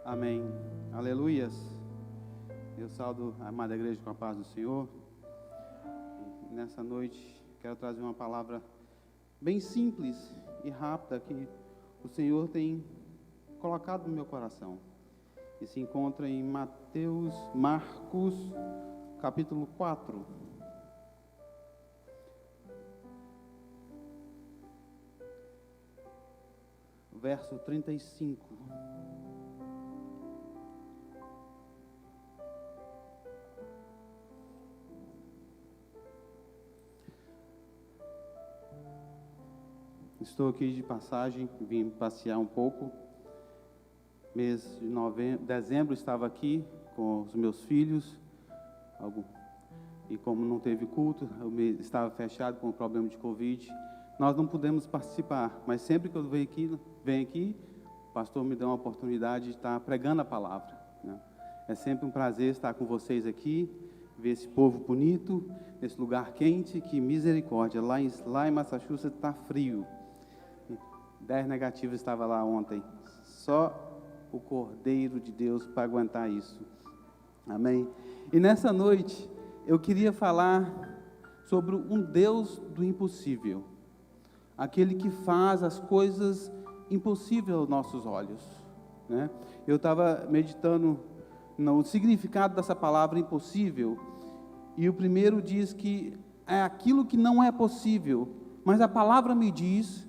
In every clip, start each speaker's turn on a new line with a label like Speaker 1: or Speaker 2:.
Speaker 1: Amém. Aleluias. Eu saúdo a amada igreja com a paz do Senhor. E nessa noite quero trazer uma palavra bem simples e rápida que o Senhor tem colocado no meu coração. E se encontra em Marcos, capítulo 4. Verso 35. Estou aqui de passagem, vim passear um pouco. Mês de dezembro estava aqui com os meus filhos. E como não teve culto, eu estava fechado com o problema de Covid. Nós não pudemos participar, mas sempre que eu venho aqui, o pastor me dá uma oportunidade de estar pregando a palavra, né? É sempre um prazer estar com vocês aqui, ver esse povo bonito, nesse lugar quente, que misericórdia. Lá em Massachusetts está frio. 10 negativos estava lá ontem. Só o Cordeiro de Deus para aguentar isso. Amém? E nessa noite, eu queria falar sobre um Deus do impossível. Aquele que faz as coisas impossíveis aos nossos olhos, né? Eu estava meditando no significado dessa palavra impossível, e o primeiro diz que é aquilo que não é possível, mas a palavra me diz,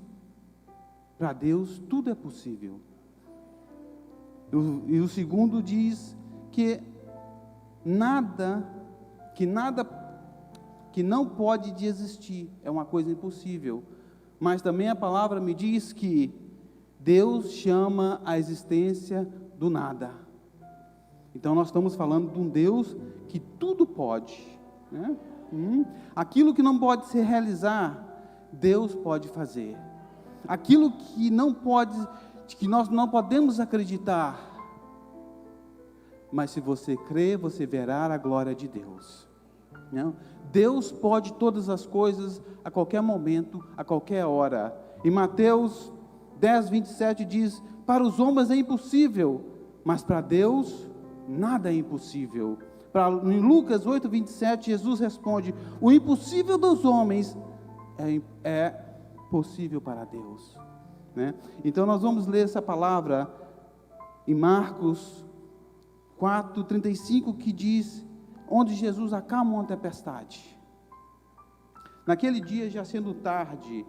Speaker 1: para Deus tudo é possível. E o segundo diz que nada que não pode existir é uma coisa impossível. Mas também a palavra me diz que Deus chama a existência do nada. Então nós estamos falando de um Deus que tudo pode, né? Aquilo que não pode se realizar, Deus pode fazer. Aquilo que nós não podemos acreditar, mas se você crer, você verá a glória de Deus, né? Deus pode todas as coisas, a qualquer momento, a qualquer hora. Em Mateus 10, 27 diz, para os homens é impossível, mas para Deus nada é impossível. Em Lucas 8, 27, Jesus responde, o impossível dos homens é possível para Deus, né? Então nós vamos ler essa palavra em Marcos 4, 35, que diz, onde Jesus acalma uma tempestade. Naquele dia, já sendo tarde,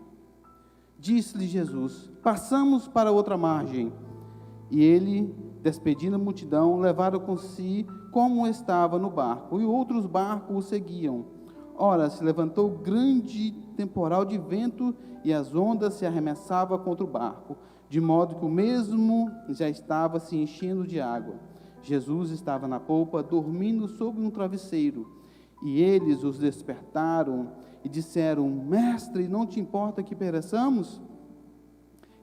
Speaker 1: disse-lhe Jesus, passamos para outra margem. E ele, despedindo a multidão, levaram com si como estava no barco, e outros barcos o seguiam. Ora, se levantou grande temporal de vento, e as ondas se arremessavam contra o barco, de modo que o mesmo já estava se enchendo de água. Jesus estava na polpa, dormindo sobre um travesseiro, e eles os despertaram e disseram, mestre, não te importa que pereçamos?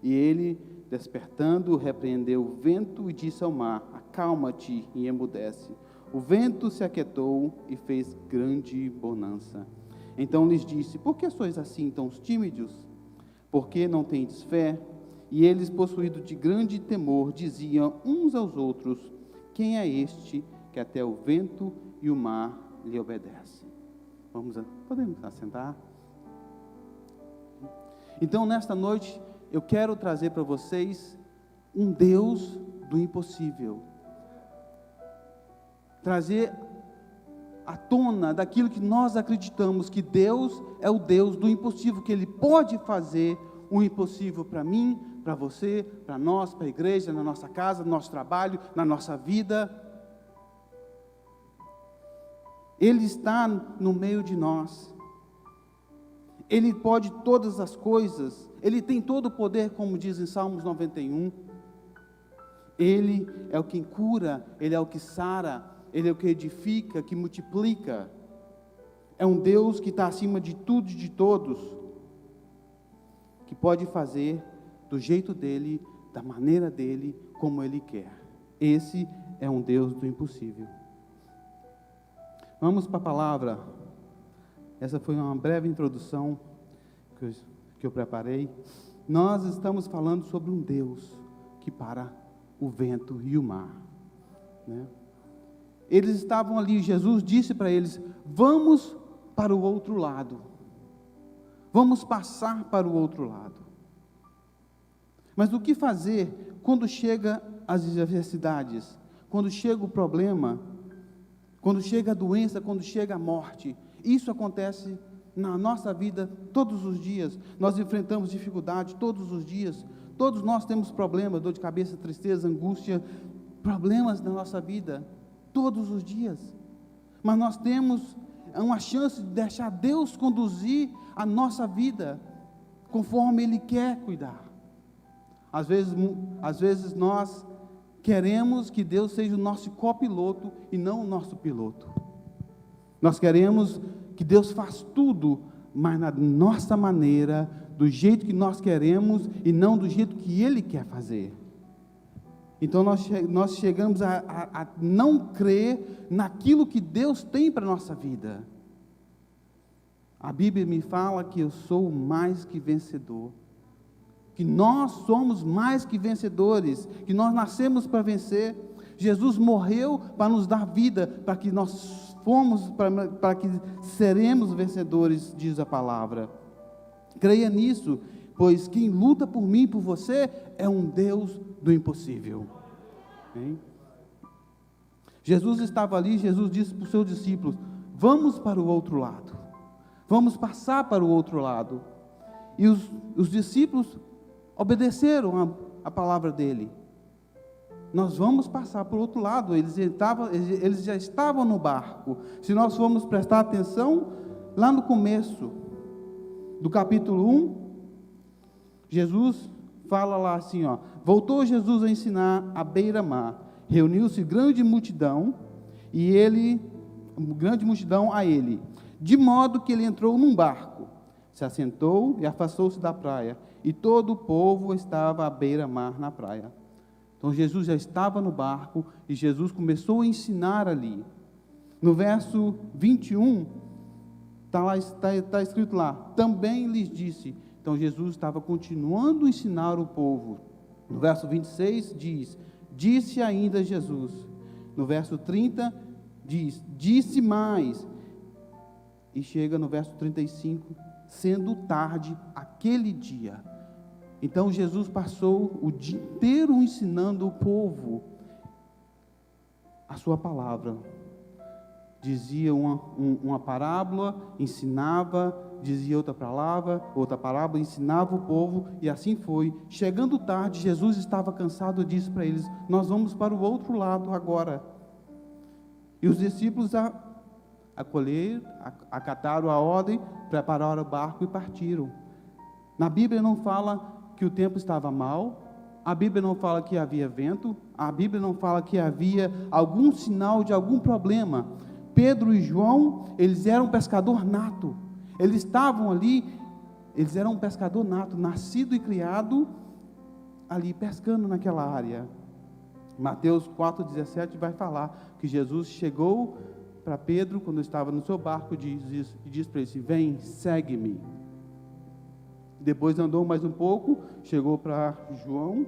Speaker 1: E ele, despertando, repreendeu o vento e disse ao mar, acalma-te e emudece. O vento se aquietou e fez grande bonança. Então lhes disse, por que sois assim tão tímidos? Por que não tendes fé? E eles, possuídos de grande temor, diziam uns aos outros, quem é este que até o vento e o mar lhe obedecem? Podemos assentar? Então, nesta noite, eu quero trazer para vocês um Deus do impossível. Trazer à tona daquilo que nós acreditamos, que Deus é o Deus do impossível, que Ele pode fazer o impossível para mim, para você, para nós, para a igreja, na nossa casa, no nosso trabalho, na nossa vida. Ele está no meio de nós. Ele pode todas as coisas. Ele tem todo o poder, como diz em Salmos 91. Ele é o que cura, Ele é o que sara, Ele é o que edifica, que multiplica. É um Deus que está acima de tudo e de todos, que pode fazer do jeito dEle, da maneira dEle, como Ele quer. Esse é um Deus do impossível. Vamos para a palavra. Essa foi uma breve introdução que eu preparei. Nós estamos falando sobre um Deus que para o vento e o mar, né? Eles estavam ali, Jesus disse para eles: vamos para o outro lado, vamos passar para o outro lado. Mas o que fazer quando chega as adversidades, quando chega o problema, quando chega a doença, quando chega a morte? Isso acontece na nossa vida todos os dias. Nós enfrentamos dificuldade todos os dias. Todos nós temos problemas, dor de cabeça, tristeza, angústia, problemas na nossa vida todos os dias. Mas nós temos uma chance de deixar Deus conduzir a nossa vida conforme Ele quer cuidar. Às vezes nós queremos que Deus seja o nosso copiloto e não o nosso piloto. Nós queremos que Deus faça tudo, mas na nossa maneira, do jeito que nós queremos e não do jeito que Ele quer fazer. Então nós chegamos a não crer naquilo que Deus tem para a nossa vida. A Bíblia me fala que eu sou mais que vencedor, que nós somos mais que vencedores, que nós nascemos para vencer. Jesus morreu para nos dar vida, para que nós para que seremos vencedores, diz a palavra. Creia nisso, pois quem luta por mim e por você é um Deus do impossível. Hein? Jesus estava ali, Jesus disse para os seus discípulos: vamos para o outro lado, vamos passar para o outro lado. E os discípulos obedeceram a palavra dele. Nós vamos passar para o outro lado. Eles já estavam no barco. Se nós formos prestar atenção, lá no começo do capítulo 1, Jesus fala lá assim, ó: voltou Jesus a ensinar à beira-mar, reuniu-se grande multidão a ele, de modo que ele entrou num barco, se assentou e afastou-se da praia, e todo o povo estava à beira-mar na praia. Então Jesus já estava no barco e Jesus começou a ensinar ali. No verso 21, está escrito lá: também lhes disse. Então Jesus estava continuando a ensinar o povo. No verso 26 diz: disse ainda Jesus. No verso 30 diz: disse mais. E chega no verso 35, sendo tarde aquele dia. Então Jesus passou o dia inteiro ensinando o povo a sua palavra. Dizia uma parábola, ensinava, dizia outra parábola, ensinava o povo, e assim foi. Chegando tarde, Jesus estava cansado e disse para eles: nós vamos para o outro lado agora. E os discípulos acataram a ordem, prepararam o barco e partiram. Na Bíblia não fala que o tempo estava mau, a Bíblia não fala que havia vento, a Bíblia não fala que havia algum sinal de algum problema. Pedro e João, eles eram pescador nato, eles estavam ali, eles eram um pescador nato, nascido e criado ali, pescando naquela área. Mateus 4,17 vai falar que Jesus chegou para Pedro, quando estava no seu barco, e diz para ele: vem, segue-me. Depois andou mais um pouco, chegou para João,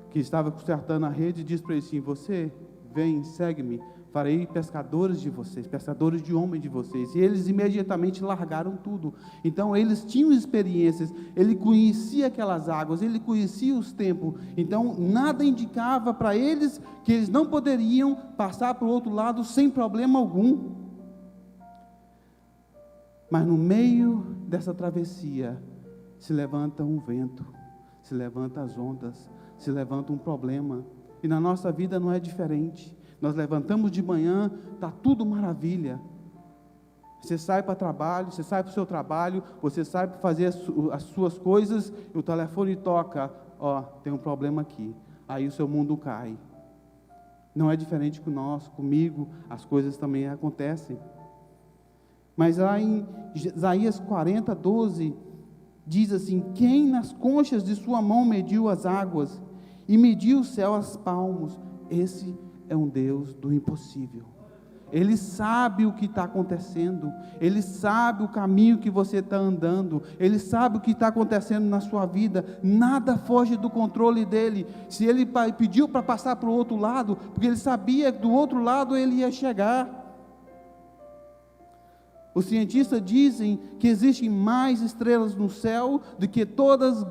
Speaker 1: que estava consertando a rede, e disse para ele assim: você, vem, segue-me, farei pescadores de vocês, pescadores de homens de vocês. E eles imediatamente largaram tudo. Então eles tinham experiências, ele conhecia aquelas águas, ele conhecia os tempos. Então nada indicava para eles que eles não poderiam passar para o outro lado sem problema algum. Mas no meio dessa travessia se levanta um vento, se levanta as ondas, se levanta um problema. E na nossa vida não é diferente. Nós levantamos de manhã, está tudo maravilha. Você sai para trabalho, você sai para o seu trabalho, você sai para fazer as suas coisas, e o telefone toca: ó, tem um problema aqui. Aí o seu mundo cai. Não é diferente comigo, as coisas também acontecem. Mas lá em Isaías 40:12, diz assim: quem nas conchas de sua mão mediu as águas e mediu o céu aos palmos? Esse é um Deus do impossível. Ele sabe o que está acontecendo, Ele sabe o caminho que você está andando, Ele sabe o que está acontecendo na sua vida, nada foge do controle dEle. Se Ele pediu para passar para o outro lado, porque Ele sabia que do outro lado Ele ia chegar. Os cientistas dizem que existem mais estrelas no céu do que todos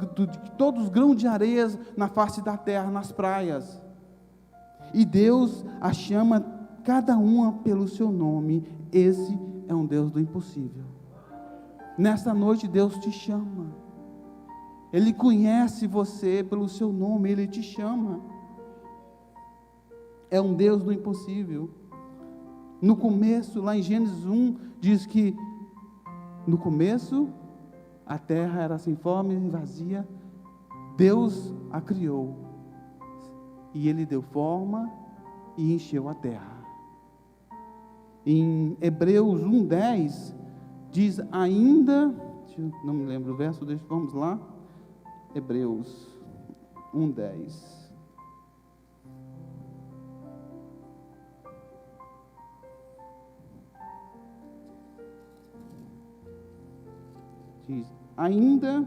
Speaker 1: os grãos de areia na face da terra, nas praias. E Deus a chama cada uma pelo seu nome. Esse é um Deus do impossível. Nesta noite Deus te chama. Ele conhece você pelo seu nome, Ele te chama. É um Deus do impossível. No começo, lá em Gênesis 1, diz que no começo a terra era sem forma e vazia. Deus a criou e Ele deu forma e encheu a terra. Em Hebreus 1:10 diz ainda, não me lembro o verso, vamos lá, Hebreus 1:10. Diz, ainda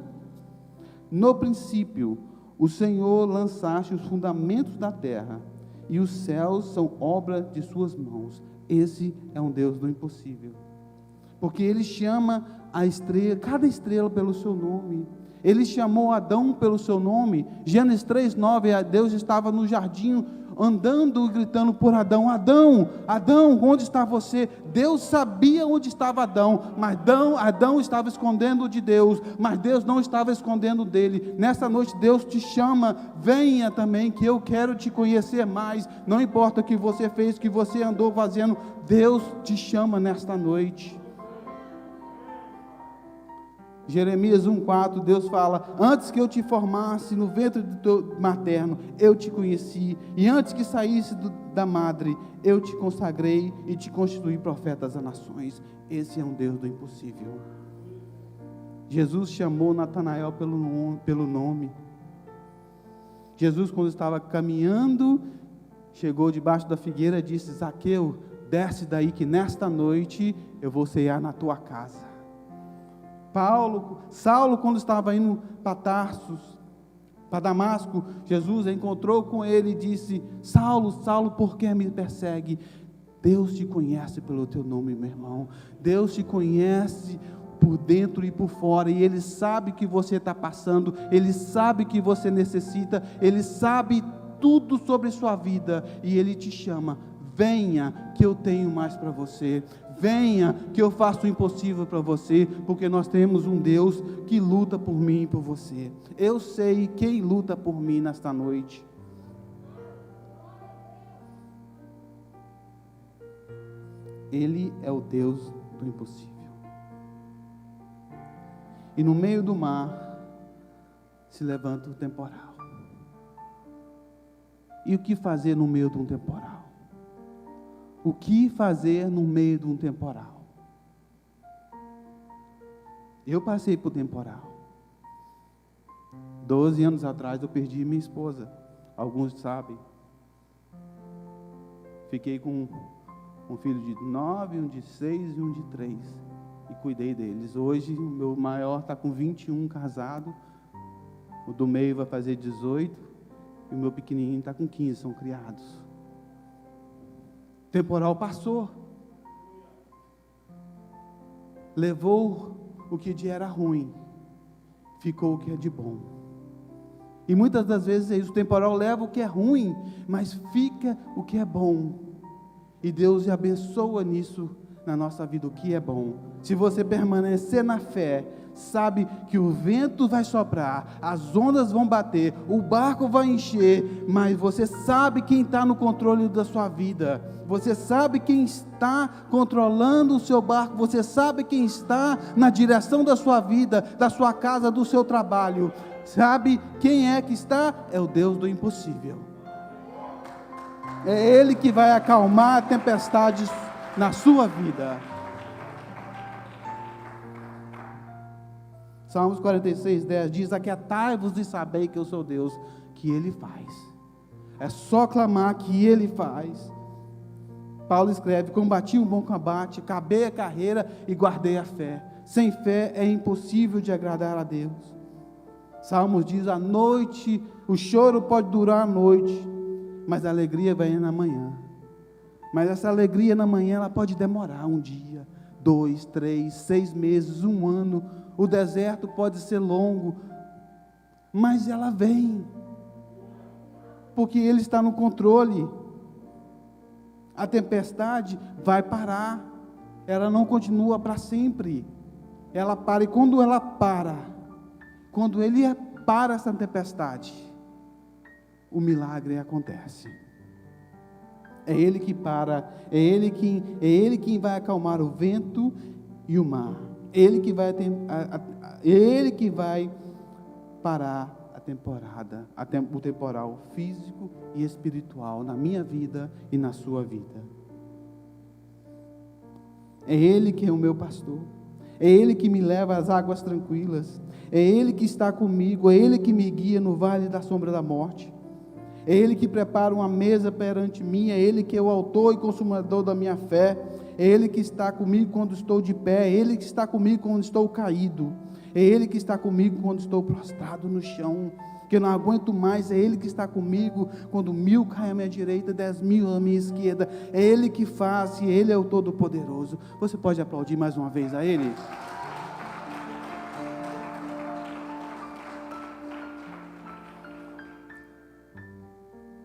Speaker 1: no princípio o Senhor lançaste os fundamentos da terra, e os céus são obra de suas mãos. Esse é um Deus do impossível, porque Ele chama a estrela, cada estrela pelo seu nome. Ele chamou Adão pelo seu nome. Gênesis 3:9, Deus estava no jardim, andando e gritando por Adão: Adão, Adão, onde está você? Deus sabia onde estava Adão, mas Adão estava escondendo de Deus, mas Deus não estava escondendo dele. Nessa noite Deus te chama: venha também, que eu quero te conhecer mais. Não importa o que você fez, o que você andou fazendo, Deus te chama nesta noite. Jeremias 1:4, Deus fala: antes que eu te formasse no ventre do teu materno, eu te conheci, e antes que saísse da madre, eu te consagrei e te constituí profeta das nações. Esse é um Deus do impossível. Jesus chamou Natanael pelo nome. Jesus, quando estava caminhando, chegou debaixo da figueira e disse: Zaqueu, desce daí, que nesta noite eu vou cear na tua casa. Saulo, quando estava indo para Tarsus, para Damasco, Jesus encontrou com ele e disse: Saulo, Saulo, por que me persegue? Deus te conhece pelo teu nome, meu irmão. Deus te conhece por dentro e por fora, e Ele sabe o que você está passando, Ele sabe o que você necessita, Ele sabe tudo sobre sua vida, e Ele te chama: venha, que eu tenho mais para você. Venha, que eu faço o impossível para você, porque nós temos um Deus que luta por mim e por você. Eu sei quem luta por mim nesta noite. Ele é o Deus do impossível. E no meio do mar se levanta o temporal. E o que fazer no meio de um temporal? O que fazer no meio de um temporal? Eu passei por temporal. 12 anos atrás eu perdi minha esposa. Alguns sabem. Fiquei com um filho de 9, um de 6 e um de 3. E cuidei deles. Hoje o meu maior está com 21, casado. O do meio vai fazer 18. E o meu pequenininho está com 15, são criados. O temporal passou, levou o que de era ruim, ficou o que é de bom. E muitas das vezes é isso, o temporal leva o que é ruim, mas fica o que é bom. E Deus abençoa nisso na nossa vida, o que é bom. Se você permanecer na fé, sabe que o vento vai soprar, as ondas vão bater, o barco vai encher, mas você sabe quem está no controle da sua vida. Você sabe quem está controlando o seu barco, você sabe quem está na direção da sua vida, da sua casa, do seu trabalho. Sabe quem é que está? É o Deus do impossível. É Ele que vai acalmar a tempestade na sua vida. Salmos 46:10 diz: aquietai-vos e sabei que eu sou Deus, que Ele faz. É só clamar que Ele faz. Paulo escreve: combati um bom combate, acabei a carreira e guardei a fé. Sem fé é impossível de agradar a Deus. Salmos diz: a noite, o choro pode durar a noite, mas a alegria vem na manhã. Mas essa alegria na manhã, ela pode demorar um dia, 2, 3, 6 meses, um ano. O deserto pode ser longo, mas ela vem, porque Ele está no controle. A tempestade vai parar, ela não continua para sempre, ela para, e quando ela para, quando Ele para essa tempestade, o milagre acontece. É Ele que para, é Ele quem vai acalmar o vento e o mar, Ele que vai parar a temporada, o temporal físico e espiritual na minha vida e na sua vida. É Ele que é o meu pastor, é Ele que me leva às águas tranquilas, é Ele que está comigo, é Ele que me guia no vale da sombra da morte, é Ele que prepara uma mesa perante mim, é Ele que é o autor e consumador da minha fé, é Ele que está comigo quando estou de pé, é Ele que está comigo quando estou caído, é Ele que está comigo quando estou prostrado no chão, que eu não aguento mais. É Ele que está comigo quando 1000 caem à minha direita, 10.000 à minha esquerda. É Ele que faz, e Ele é o Todo-Poderoso. Você pode aplaudir mais uma vez a Ele?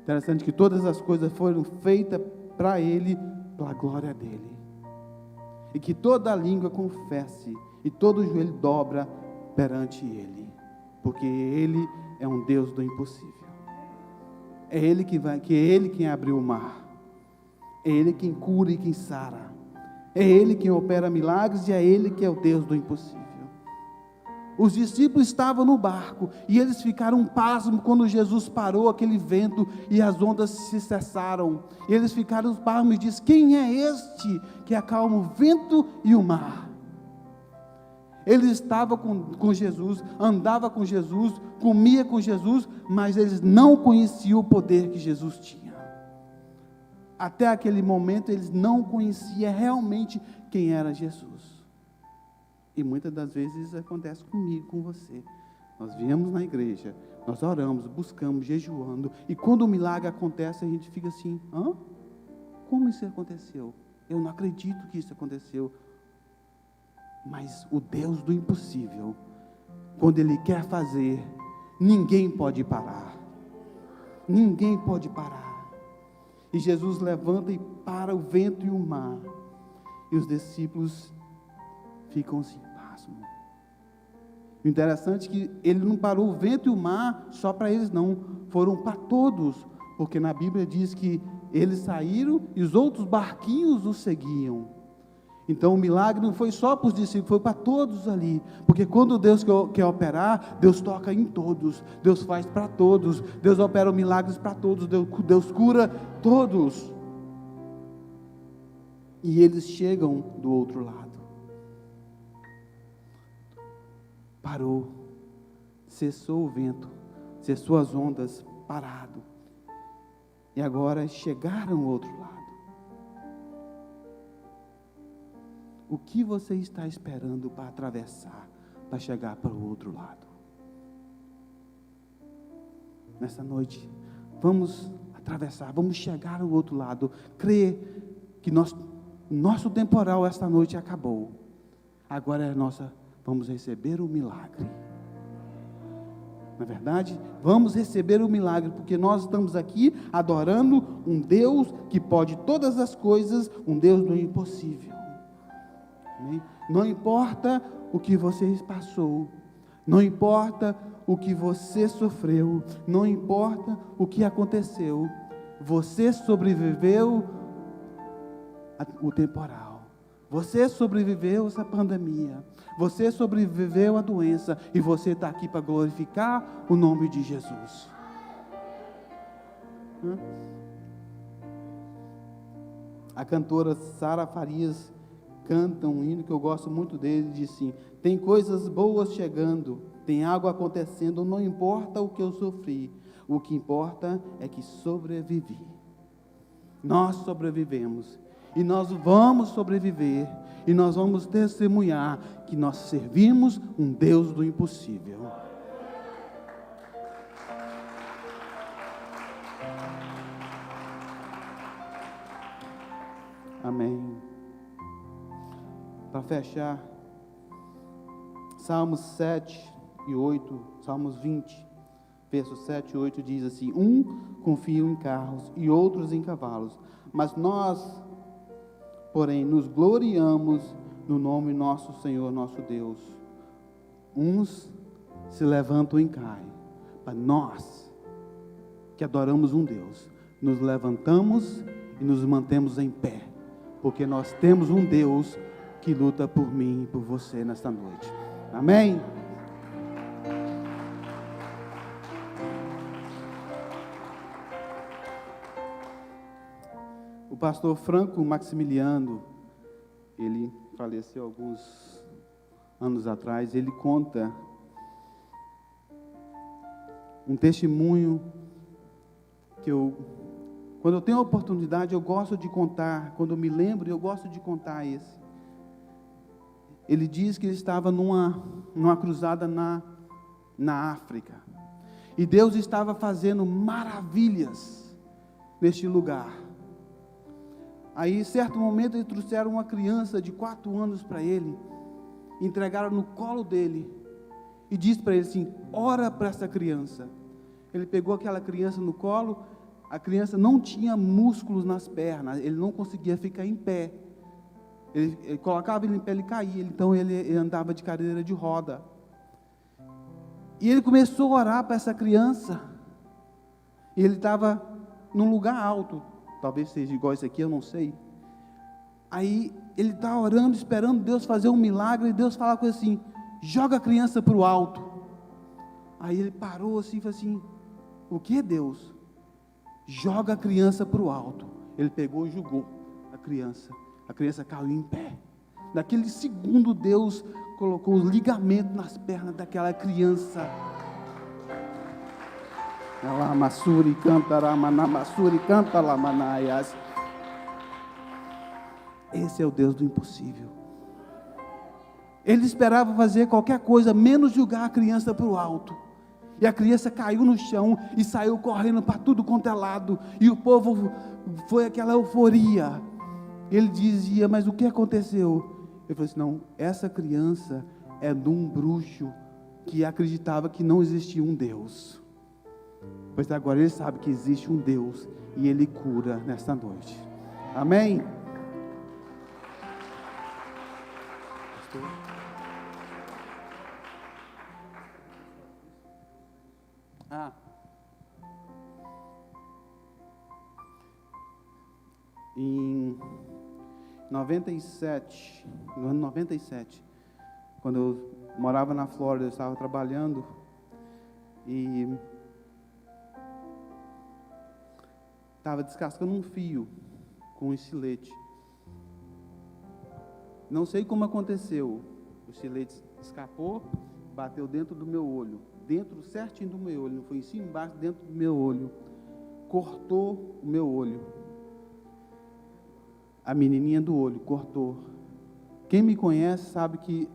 Speaker 1: Interessante que todas as coisas foram feitas para Ele, para a glória dEle. E que toda língua confesse e todo joelho dobra perante Ele, porque Ele é um Deus do impossível. É Ele que é Ele quem abriu o mar, é Ele quem cura e quem sara, é Ele quem opera milagres, e é Ele que é o Deus do impossível. Os discípulos estavam no barco e eles ficaram pasmos quando Jesus parou aquele vento e as ondas se cessaram. E eles ficaram pasmos e dizem: quem é este que acalma o vento e o mar? Eles estavam com Jesus, andavam com Jesus, comia com Jesus, mas eles não conheciam o poder que Jesus tinha. Até aquele momento eles não conheciam realmente quem era Jesus. E muitas das vezes isso acontece comigo, com você. Nós viemos na igreja, nós oramos, buscamos, jejuando, e quando o milagre acontece, a gente fica assim: hã? Como isso aconteceu? Eu não acredito que isso aconteceu. Mas o Deus do impossível, quando Ele quer fazer, ninguém pode parar. Ninguém pode parar. E Jesus levanta e para o vento e o mar. E os discípulos ficam assim, pasmo. O interessante é que Ele não parou o vento e o mar só para eles, não. Foram para todos. Porque na Bíblia diz que eles saíram e os outros barquinhos os seguiam. Então o milagre não foi só para os discípulos, foi para todos ali, porque quando Deus quer operar, Deus toca em todos, Deus faz para todos, Deus opera milagres para todos, Deus cura todos, e eles chegam do outro lado. Parou, cessou o vento, cessou as ondas, parado, e agora chegaram ao outro lado. O que você está esperando para atravessar, para chegar para o outro lado? Nessa noite, vamos atravessar, vamos chegar ao outro lado. Crer que nosso temporal esta noite acabou. Agora vamos receber o milagre. Não é verdade? Vamos receber o milagre, porque nós estamos aqui adorando um Deus que pode todas as coisas, um Deus do impossível. Não importa o que você passou, não importa o que você sofreu, não importa o que aconteceu, você sobreviveu o temporal, você sobreviveu essa pandemia, você sobreviveu a doença, e você está aqui para glorificar o nome de Jesus. A cantora Sara Farias canta um hino que eu gosto muito dele, diz assim: tem coisas boas chegando, tem algo acontecendo, não importa o que eu sofri, o que importa é que sobrevivi. Nós sobrevivemos, E nós vamos sobreviver. E nós vamos testemunhar que nós servimos um Deus do impossível. Amém. Para fechar, Salmos 7 e 8, Salmos 20, versos 7 e 8 diz assim: confia em carros e outros em cavalos, mas nós, porém, nos gloriamos no nome nosso Senhor, nosso Deus. Uns se levantam e caem, mas nós, que adoramos um Deus, nos levantamos e nos mantemos em pé, porque nós temos um Deus que luta por mim e por você nesta noite. Amém? O pastor Franco Maximiliano, ele faleceu alguns anos atrás. Ele conta um testemunho que quando eu tenho a oportunidade, eu gosto de contar. Quando eu me lembro, eu gosto de contar esse. Ele diz que ele estava numa cruzada na África, e Deus estava fazendo maravilhas neste lugar. Aí, em certo momento, eles trouxeram uma criança de 4 anos para ele, entregaram no colo dele, e disse para ele assim: ora para essa criança. Ele pegou aquela criança no colo. A criança não tinha músculos nas pernas, ele não conseguia ficar em pé. Ele colocava ele em pé, ele caía, então ele andava de cadeira de roda. E ele começou a orar para essa criança, e ele estava num lugar alto, talvez seja igual esse aqui, eu não sei. Aí ele está orando, esperando Deus fazer um milagre, e Deus fala com ele assim: joga a criança para o alto. Aí ele parou assim e falou assim: o que é Deus? Joga a criança para o alto. Ele pegou e jogou a criança caiu em pé. Naquele segundo, Deus colocou os ligamentos nas pernas daquela criança. Alamassuri canta ramanamasuri canta lamanaias. Esse é o Deus do impossível. Ele esperava fazer qualquer coisa menos jogar a criança para o alto. E a criança caiu no chão e saiu correndo para tudo quanto é lado. E o povo, foi aquela euforia. Ele dizia: mas o que aconteceu? Ele falou assim: não, essa criança é de um bruxo que acreditava que não existia um Deus. Pois agora ele sabe que existe um Deus e ele cura nesta noite. Amém? Em 97, no ano 97, quando eu morava na Flórida, eu estava trabalhando e estava descascando um fio com um estilete. Não sei como aconteceu, o estilete escapou, bateu dentro do meu olho, dentro certinho do meu olho, não foi em cima, embaixo, dentro do meu olho, cortou o meu olho. A menininha do olho cortou. Quem me conhece sabe que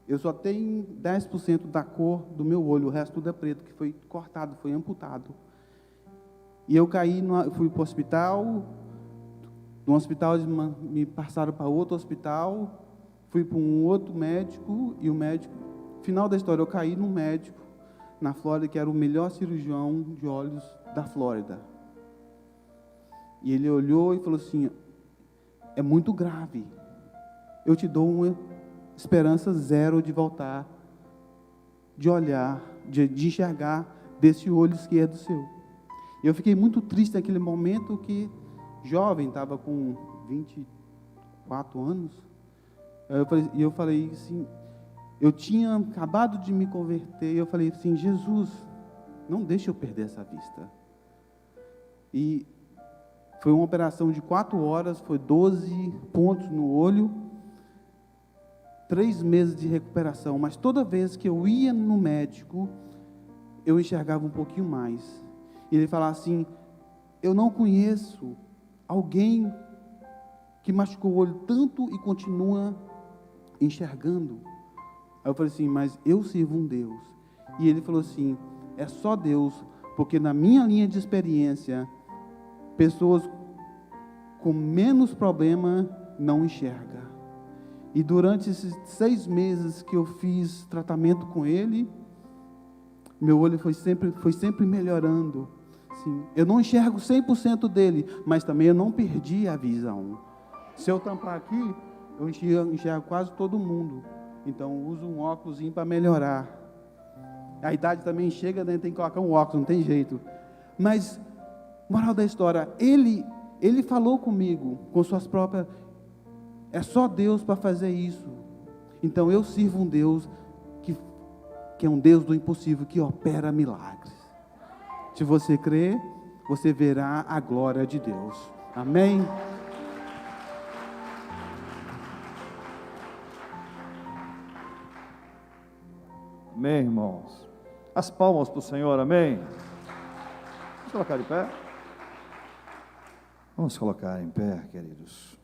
Speaker 1: eu só tenho 10% da cor do meu olho, o resto tudo é preto, que foi cortado, foi amputado. E eu caí, fui para o hospital, do hospital eles me passaram para outro hospital, fui para um outro médico, e o médico, final da história, eu caí num médico na Flórida, que era o melhor cirurgião de olhos da Flórida. E ele olhou e falou assim: é muito grave, eu te dou uma esperança zero de voltar, de olhar, de enxergar desse olho esquerdo seu. E eu fiquei muito triste naquele momento, que jovem, estava com 24 anos, eu falei assim, eu tinha acabado de me converter, eu falei assim: Jesus, não deixe eu perder essa vista. E foi uma operação de 4 horas, foi 12 pontos no olho, 3 meses de recuperação, mas toda vez que eu ia no médico, eu enxergava um pouquinho mais. E ele falava assim: eu não conheço alguém que machucou o olho tanto e continua enxergando? Aí eu falei assim, mas eu sirvo um Deus. E ele falou assim, é só Deus, porque na minha linha de experiência, pessoas com menos problema não enxergam. E durante esses 6 meses que eu fiz tratamento com ele, meu olho foi sempre melhorando. Sim, eu não enxergo 100% dele, mas também eu não perdi a visão. Se eu tampar aqui, eu enxergo quase todo mundo. Então eu uso um óculos para melhorar. A idade também chega, né? Tem que colocar um óculos, não tem jeito. Mas, moral da história, ele falou comigo, com suas próprias... É só Deus para fazer isso. Então eu sirvo um Deus que é um Deus do impossível, que opera milagres. Se você crer, você verá a glória de Deus. Amém?
Speaker 2: Amém, irmãos. As palmas para o Senhor, amém? Vamos colocar de pé? Vamos colocar em pé, queridos.